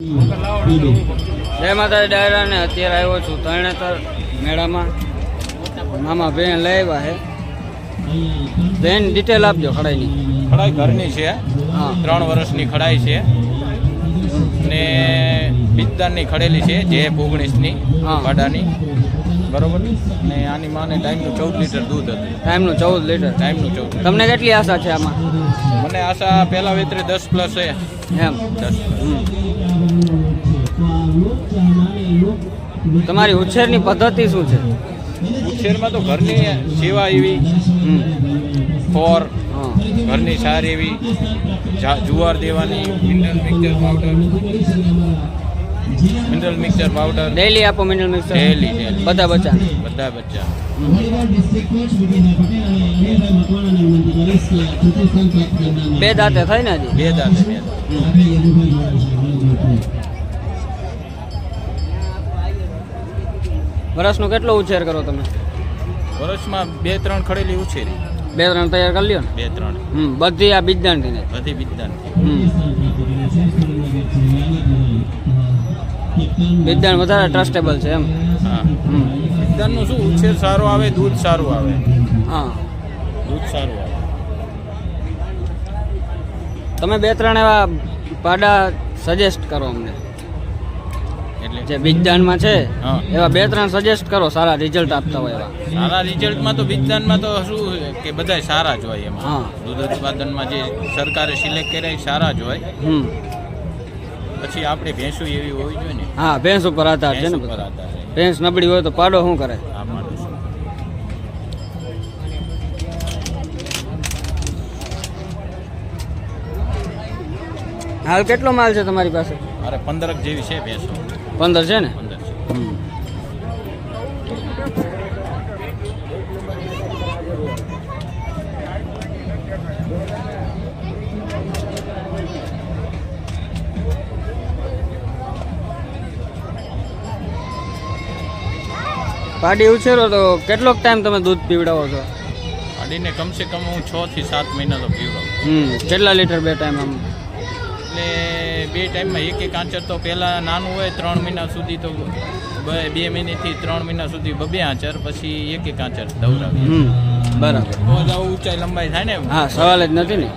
જય માતા ડાયરા ને અત્યારે આવ્યો છું તરણેતર મેળામાં મામા બેન લઈ આવ્યા છે બેન ડિટેલ આપજો ખડાઈની. ખડાઈ ઘરની છે, હા 3 વર્ષની ખડાઈ છે ને બિદ્દાનની ખડેલી છે જે 19ની હા. પાડાની બરોબર ને આની માને ટાઈમનું 14 લીટર દૂધ હતું. ટાઈમનું 14 લીટર. ટાઈમનું 14. તમને કેટલી આશા છે આમાં? મને આશા પહેલા વેતરે 10 પ્લસ છે. એમ 10. તમારી ઉછેરની પદ્ધતિ શું છે? ઉછેરમાં તો ઘરની સેવા એવી ફોર હા ઘરની સાર એવી જુવાર દેવાની મિનરલ મિક્સર પાવડર ડેલી આપો મિનરલ મિક્સર? ડેલી બધા બચ્ચા? બધા બચ્ચા. બે દાંતે થાય ને હજી? 2 દાંતે. વર્ષનો કેટલો ઉછેર કરો તમે? વર્ષમાં 2-3 ખડેલી ઉછેરી. 2-3 તૈયાર કરી લ્યો ને? 2-3 બધી આ બિજદાનથી ને? બધી બિદ્દાન. બિજદાન વધારે ટ્રસ્ટેબલ છે એમ? હા બિદ્દાનનું શું ઉછેર સારો આવે, દૂધ સારું આવે. હા દૂધ સારું આવે. તમે 2-3 એવા પાડા સજેસ્ટ કરો અમને એટલે જે બિજદાનમાં છે હા. એવા 2-3 સજેસ્ટ કરો સારા રિઝલ્ટ આપતા હોય એવા. સારા રિઝલ્ટમાં તો બિદ્દાનમાં તો શું કે બધાય સારા જ હોય એમાં. હા. દૂધ ઉત્પાદનમાં જે સરકારે સિલેક્ટ કર્યા એ સારા જ હોય. પછી આપણે ભેંસું એવી હોવી જોઈએ ને. હા ભેંસ ઉપર આધાર છે ને ભેંસ ઉપર બધો. આધાર છે. ભેંસ નબળી હોય તો પાડો શું કરે? આ માણસ હાલ કેટલો માલ છે તમારી પાસે? મારે 15 જેવી છે ભેંસો. 15 છે ને? 15 છે. પાડી ઉછેરો તો કેટલોક ટાઈમ તમે દૂધ પીવડાવો છો? પાડીને કમસે કમ હું 6 થી 7 મહિના તો પીવડાવું. કેટલા લીટર 2 ટાઈમ આમ? એટલે 2 ટાઈમમાં એક આંચર તો પહેલાં નાનું હોય 3 મહિના સુધી તો 2 મહિનાથી 3 મહિના સુધી 2 આંચર, પછી એક આંચર દવડાવીએ. બરાબર. તો જ આવું ઊંચાઈ લંબાઈ થાય ને. હા સવાલ જ નથી ને.